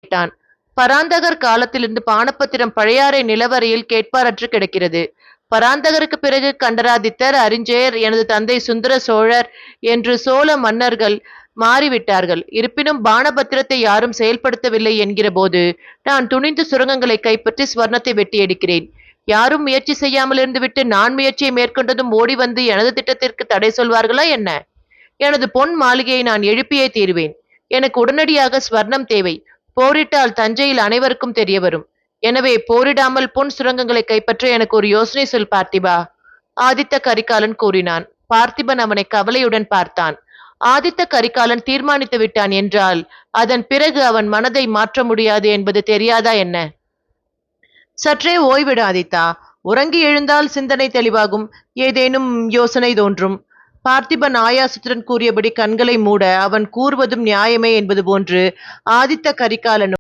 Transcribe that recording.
கேட்டான். பராந்தகர் காலத்திலிருந்து பானபத்திரம் பழையாறை நிலவரையில் கேட்பாரற்று கிடக்கிறது. பராந்தகருக்கு பிறகு கண்டராதித்தர், அரிஞ்சயர், எனது தந்தை சுந்தர சோழர் என்று சோழ மன்னர்கள் மாறிவிட்டார்கள். இருப்பினும் பானபத்திரத்தை யாரும் செயல்படுத்தவில்லை என்கிற போது நான் துணிந்து சுரங்கங்களை கைப்பற்றி ஸ்வர்ணத்தை வெட்டி எடுக்கிறேன். யாரும் முயற்சி செய்யாமல் இருந்துவிட்டு நான் முயற்சியை மேற்கொண்டதும் ஓடி வந்து எனது திட்டத்திற்கு தடை சொல்வார்களா என்ன? எனது பொன் மாளிகையை நான் எழுப்பியே தீருவேன். எனக்கு உடனடியாக ஸ்வர்ணம் தேவை. போரிட்டால் தஞ்சையில் அனைவருக்கும் தெரிய வரும். எனவே போரிடாமல் பொன் சுரங்கங்களை கைப்பற்ற எனக்கு ஒரு யோசனை சொல் பார்த்திபா. ஆதித்த கரிகாலன் கூறினான். பார்த்திபன் அவனை கவலையுடன் பார்த்தான். ஆதித்த கரிகாலன் தீர்மானித்து விட்டான் என்றால் அதன் பிறகு அவன் மனதை மாற்ற முடியாது என்பது தெரியாதா என்ன? சற்றே ஓய்விடு ஆதித்தா. உறங்கி எழுந்தால் சிந்தனை தெளிவாகும். ஏதேனும் யோசனை தோன்றும். பார்த்திபன் ஆயாசத்துடன் கூறியபடி கண்களை மூட அவன் கூறுவதும் நியாயமே என்பது போன்று ஆதித்த கரிகாலனும்